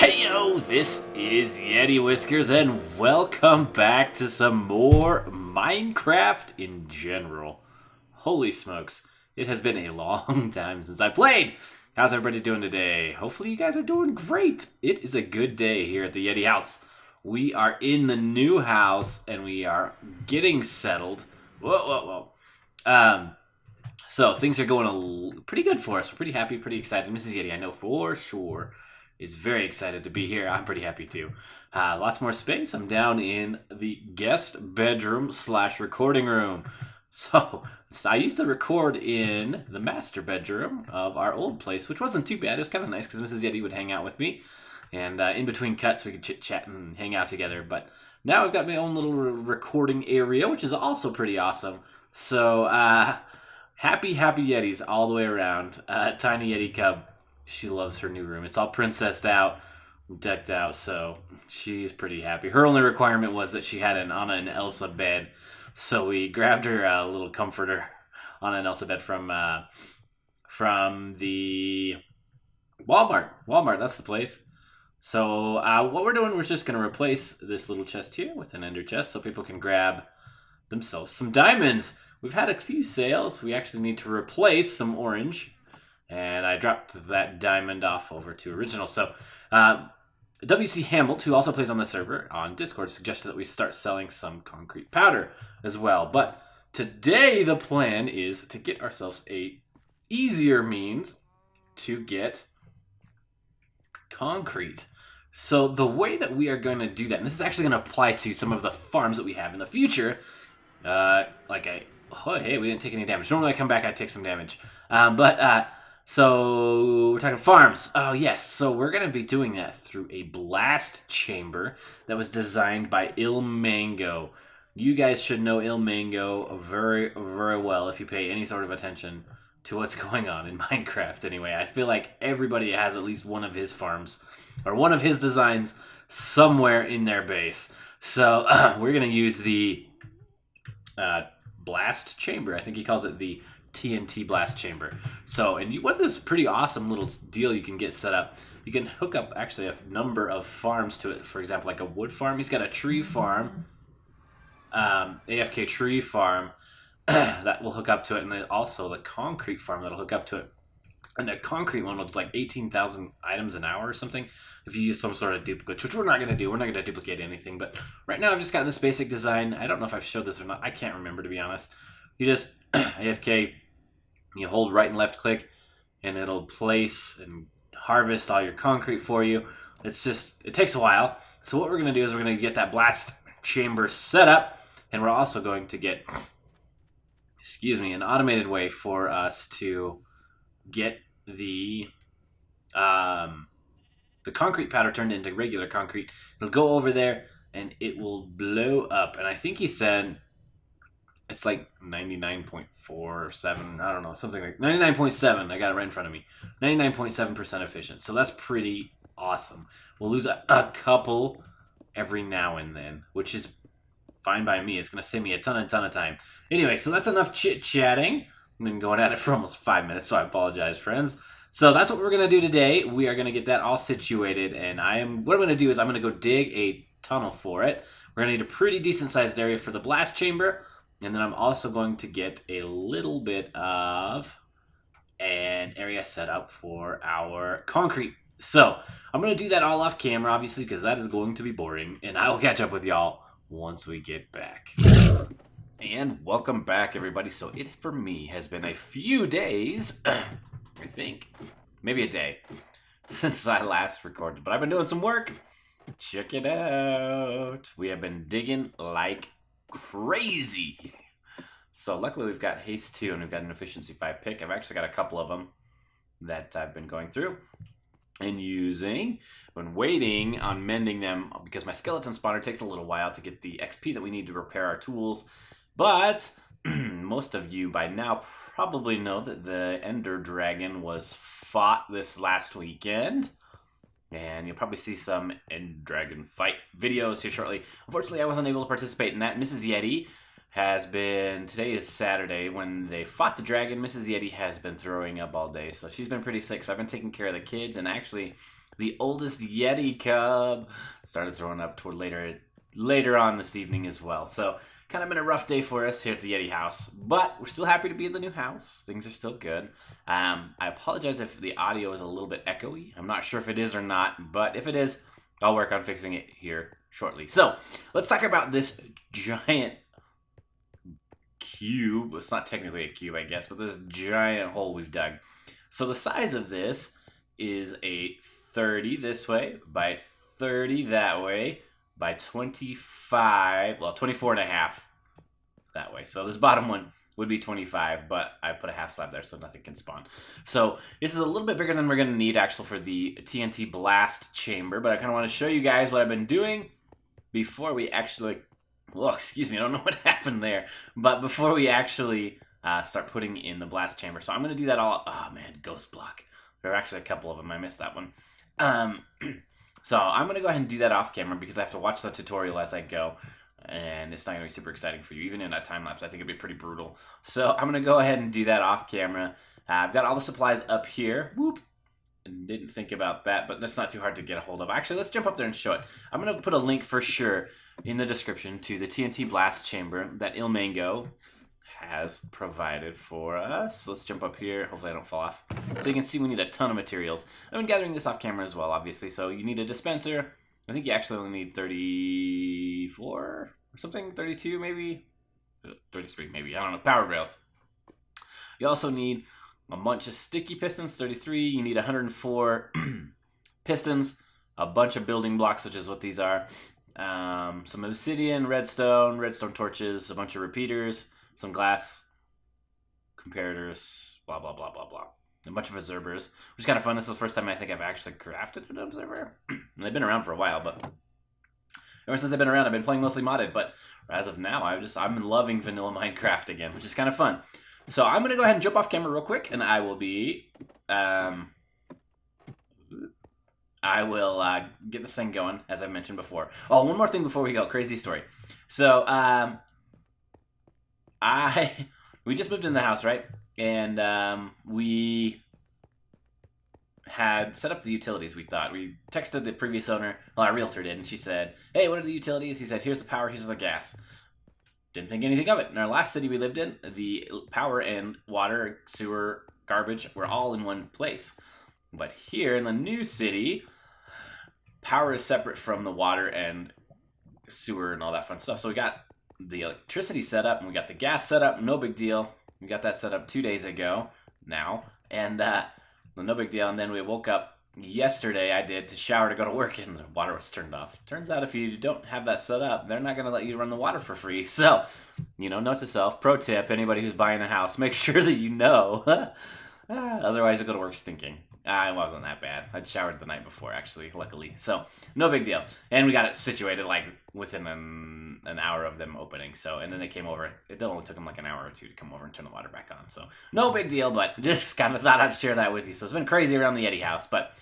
Hey yo, this is YetiWhiskers and welcome back to some more Minecraft in general. Holy smokes, it has been a long time since I played. How's everybody doing today? Hopefully you guys are doing great. It is a good day here at the Yeti house. We are in the new house and we are getting settled. Whoa. So things are going pretty good for us. We're pretty happy, pretty excited. Mrs. Yeti, I know for sure, is very excited to be here. I'm pretty happy too. Lots more space. I'm down in the guest bedroom / recording room. So I used to record in the master bedroom of our old place, which wasn't too bad. It was kind of nice because Mrs. Yeti would hang out with me. And in between cuts, we could chit-chat and hang out together. But now I've got my own little recording area, which is also pretty awesome. So happy Yetis all the way around. Tiny Yeti Cub. She loves her new room. It's all princessed out, decked out, so she's pretty happy. Her only requirement was that she had an Anna and Elsa bed, so we grabbed her a little comforter, Anna and Elsa bed from the Walmart. Walmart, that's the place. So what we're doing, we're just going to replace this little chest here with an ender chest so people can grab themselves some diamonds. We've had a few sales. We actually need to replace some orange. And I dropped that diamond off over to Original. So, WC Hamlet, who also plays on the server on Discord, suggested that we start selling some concrete powder as well. But today the plan is to get ourselves a easier means to get concrete. So the way that we are going to do that, and this is actually going to apply to some of the farms that we have in the future, oh, hey, we didn't take any damage. Normally I come back, I take some damage. So we're talking farms. Oh, yes. So we're going to be doing that through a blast chamber that was designed by Mango. You guys should know Mango very, very well if you pay any sort of attention to what's going on in Minecraft anyway. I feel like everybody has at least one of his farms or one of his designs somewhere in their base. So we're going to use the blast chamber. I think he calls it the Tnt Blast Chamber. So, and what this pretty awesome little deal you can get set up, you can hook up actually a number of farms to it. For example, like a wood farm. He's got a tree farm, AFK tree farm that will hook up to it, and then also the concrete farm that'll hook up to it. And the concrete one was like 18,000 items an hour or something if you use some sort of duplicate, which we're not going to do. We're not going to duplicate anything, but right now I've just gotten this basic design. I don't know if I've showed this or not. I can't remember, to be honest. You just AFK, you hold right and left click, and it'll place and harvest all your concrete for you. It takes a while. So what we're going to do is we're going to get that blast chamber set up, and we're also going to get, an automated way for us to get the concrete powder turned into regular concrete. It'll go over there, and it will blow up. And I think he said it's like 99.47, I don't know, something like 99.7. I got it right in front of me. 99.7% efficient. So that's pretty awesome. We'll lose a couple every now and then, which is fine by me. It's going to save me a ton of time. Anyway, so that's enough chit-chatting. I've been going at it for almost 5 minutes, so I apologize, friends. So that's what we're going to do today. We are going to get that all situated, and what I'm going to do is I'm going to go dig a tunnel for it. We're going to need a pretty decent-sized area for the blast chamber. And then I'm also going to get a little bit of an area set up for our concrete. So I'm going to do that all off camera, obviously, because that is going to be boring. And I will catch up with y'all once we get back. And welcome back, everybody. So it, for me, has been a few days, I think, maybe a day, since I last recorded. But I've been doing some work. Check it out. We have been digging like crazy. So luckily we've got haste 2 and we've got an efficiency 5 pick. I've actually got a couple of them that I've been going through and using. Been waiting on mending them because my skeleton spawner takes a little while to get the XP that we need to repair our tools. But most of you by now probably know that the Ender Dragon was fought this last weekend. And you'll probably see some End Dragon fight videos here shortly. Unfortunately, I wasn't able to participate in that. Mrs. Yeti has been, today is Saturday, when they fought the dragon. Mrs. Yeti has been throwing up all day, so she's been pretty sick. So I've been taking care of the kids, and actually the oldest Yeti cub. Started throwing up toward later on this evening as well. So kind of been a rough day for us here at the Yeti house, but we're still happy to be in the new house. Things are still good. I apologize if the audio is a little bit echoey. I'm not sure if it is or not, but if it is, I'll work on fixing it here shortly. So let's talk about this giant cube. It's not technically a cube, I guess, but this giant hole we've dug. So the size of this is a 30 this way by 30 that way by 25, well, 24 and a half that way. So this bottom one would be 25, but I put a half slab there so nothing can spawn. So this is a little bit bigger than we're going to need actually for the TNT Blast Chamber, but I kind of want to show you guys what I've been doing before we actually, well, excuse me, I don't know what happened there, but before we actually start putting in the blast chamber. So I'm going to do that all, oh man, ghost block. There are actually a couple of them, I missed that one. So I'm going to go ahead and do that off camera because I have to watch the tutorial as I go. And it's not going to be super exciting for you. Even in a time lapse, I think it'd be pretty brutal. So I'm going to go ahead and do that off camera. I've got all the supplies up here. Whoop. Didn't think about that, but that's not too hard to get a hold of. Actually, let's jump up there and show it. I'm going to put a link for sure in the description to the TNT Blast Chamber that Ilmango has provided for us. Let's jump up here. Hopefully I don't fall off. So you can see we need a ton of materials. I've been gathering this off camera as well, obviously. So you need a dispenser. I think you actually only need 34 or something. 32 maybe. 33 maybe. I don't know. Power rails. You also need a bunch of sticky pistons. 33. You need 104 pistons. A bunch of building blocks, which is what these are. Some obsidian, redstone torches, a bunch of repeaters, some glass comparators, blah, blah, blah, blah, blah. A bunch of observers, which is kind of fun. This is the first time I think I've actually crafted an observer. And they've been around for a while, but ever since I've been around, I've been playing mostly modded. But as of now, I've been loving vanilla Minecraft again, which is kind of fun. So I'm going to go ahead and jump off camera real quick, and I will be... get this thing going, as I mentioned before. Oh, one more thing before we go. Crazy story. So, we just moved in the house, right? And we had set up the utilities, we thought. We texted the previous owner, well, our realtor did, and she said, hey, what are the utilities? He said, here's the power, here's the gas. Didn't think anything of it. In our last city we lived in, the power and water, sewer, garbage were all in one place. But here in the new city, power is separate from the water and sewer and all that fun stuff. So we got the electricity set up and we got the gas set up. No big deal. We got that set up 2 days ago now. And no big deal. And then we woke up yesterday, I did, to shower to go to work, and the water was turned off. Turns out if you don't have that set up, they're not going to let you run the water for free. So, note to self, pro tip, anybody who's buying a house, make sure that you know. Otherwise, you'll go to work stinking. It wasn't that bad. I'd showered the night before, actually, luckily. So, no big deal. And we got it situated, like, within an hour of them opening. So, and then they came over. It only took them, like, an hour or two to come over and turn the water back on. So, no big deal, but just kind of thought I'd share that with you. So, it's been crazy around the Yeti house, but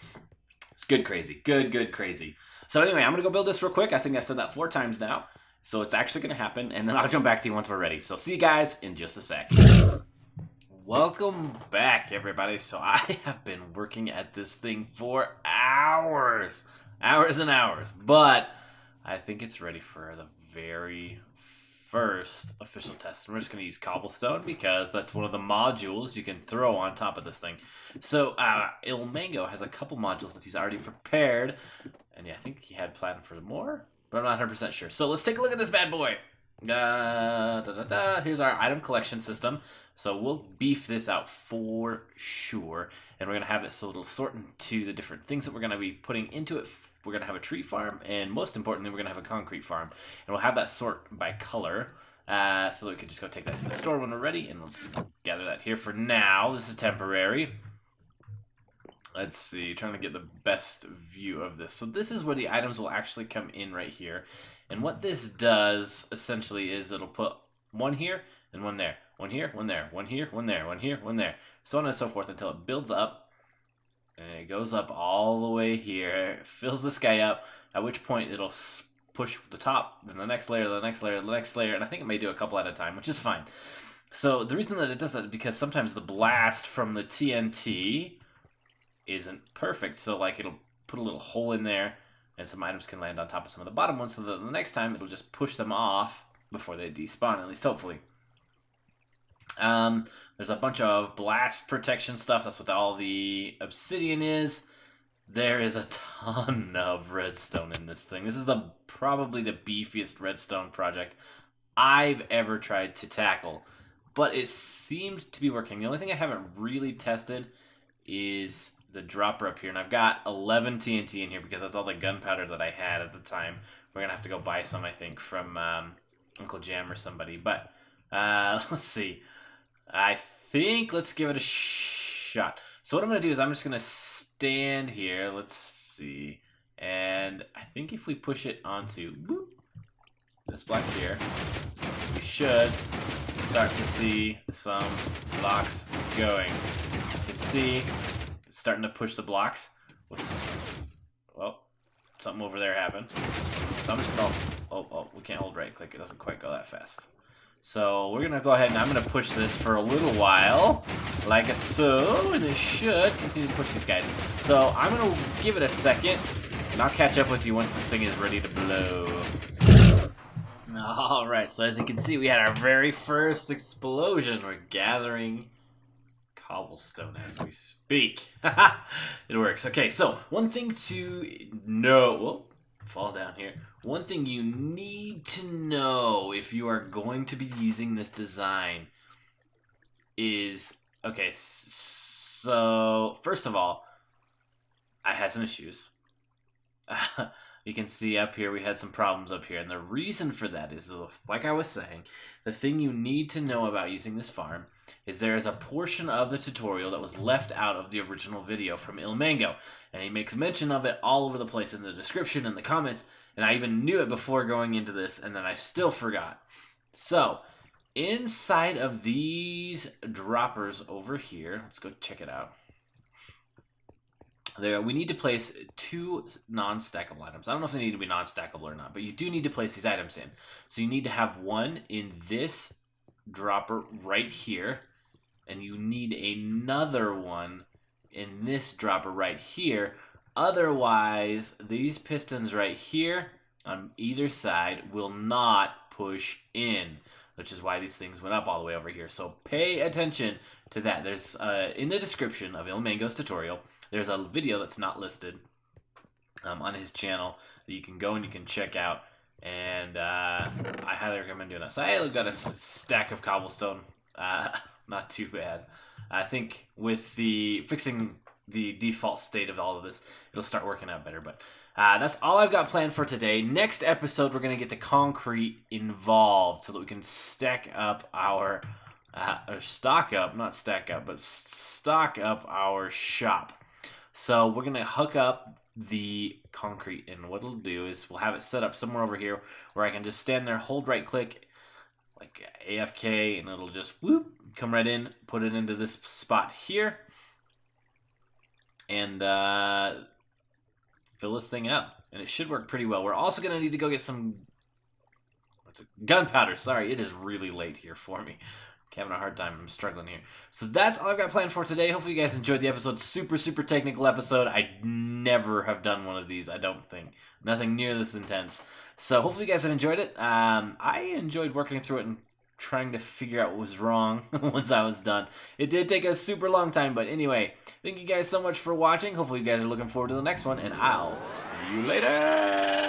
it's good crazy. Good crazy. So, anyway, I'm going to go build this real quick. I think I've said that 4 times now. So, it's actually going to happen, and then I'll jump back to you once we're ready. So, see you guys in just a sec. Welcome back, everybody. So I have been working at this thing for hours and hours, but I think it's ready for the very first official test. We're just going to use cobblestone because that's one of the modules you can throw on top of this thing. So Ilmango has a couple modules that he's already prepared, and yeah, I think he had planned for more, but I'm not 100% sure. So let's take a look at this bad boy. Here's our item collection system. So we'll beef this out for sure, and we're going to have it so it'll sort into the different things that we're going to be putting into it. We're going to have a tree farm, and most importantly, we're going to have a concrete farm, and we'll have that sort by color, so that we can just go take that to the store when we're ready, and we'll just gather that here for now. This is temporary. Let's see, trying to get the best view of this. So this is where the items will actually come in right here, and what this does essentially is it'll put one here and one there. One here, one there, one here, one there, one here, one there, so on and so forth until it builds up, and it goes up all the way here, fills this guy up, at which point it'll push the top, then the next layer, the next layer, the next layer, and I think it may do a couple at a time, which is fine. So the reason that it does that is because sometimes the blast from the TNT isn't perfect, so like it'll put a little hole in there, and some items can land on top of some of the bottom ones, so that the next time it'll just push them off before they despawn, at least hopefully. There's a bunch of blast protection stuff. That's what all the obsidian is. There is a ton of redstone in this thing. This is probably the beefiest redstone project I've ever tried to tackle. But it seemed to be working. The only thing I haven't really tested is the dropper up here. And I've got 11 TNT in here because that's all the gunpowder that I had at the time. We're going to have to go buy some, I think, from Uncle Jam or somebody. But let's see. I think let's give it a shot. So what I'm going to do is I'm just going to stand here. Let's see. And I think if we push it onto this block here, we should start to see some blocks going. You can see it's starting to push the blocks. Well, something over there happened. So I'm just going to... Oh, we can't hold right click. It doesn't quite go that fast. So we're going to go ahead and I'm going to push this for a little while, like so, and it should continue to push these guys. So I'm going to give it a second, and I'll catch up with you once this thing is ready to blow. Alright, so as you can see, we had our very first explosion. We're gathering cobblestone as we speak. It works. Okay, so one thing to know... Whoa, fall down here. One thing you need to know if you are going to be using this design is... Okay, so first of all, I had some issues. You can see up here we had some problems up here, and the reason for that is, like I was saying, the thing you need to know about using this farm is there is a portion of the tutorial that was left out of the original video from Ilmango, and he makes mention of it all over the place in the description and the comments, and I even knew it before going into this, and then I still forgot. So, inside of these droppers over here, let's go check it out. There, we need to place 2 non-stackable items. I don't know if they need to be non-stackable or not, but you do need to place these items in. So you need to have one in this dropper right here, and you need another one in this dropper right here. Otherwise, these pistons right here on either side will not push in, which is why these things went up all the way over here. So pay attention to that. There's in the description of Ilmango's tutorial, there's a video that's not listed on his channel that you can go and you can check out, and I highly recommend doing that. So I got a stack of cobblestone, not too bad. I think with the fixing the default state of all of this, it'll start working out better. But that's all I've got planned for today. Next episode, we're going to get the concrete involved so that we can stack up our, or stock up, not stack up, but stock up our shop. So we're going to hook up the concrete, and what it'll do is we'll have it set up somewhere over here where I can just stand there, hold right click, like AFK, and it'll just whoop, come right in, put it into this spot here, and fill this thing up. And it should work pretty well. We're also going to need to go get some gunpowder. Sorry, it is really late here for me. Having a hard time. I'm struggling here. So that's all I've got planned for today. Hopefully you guys enjoyed the episode. Super technical episode. I'd never have done one of these, I don't think. Nothing near this intense. So hopefully you guys have enjoyed it. I enjoyed working through it and trying to figure out what was wrong once I was done. It did take a super long time, but anyway, thank you guys so much for watching. Hopefully you guys are looking forward to the next one, and I'll see you later.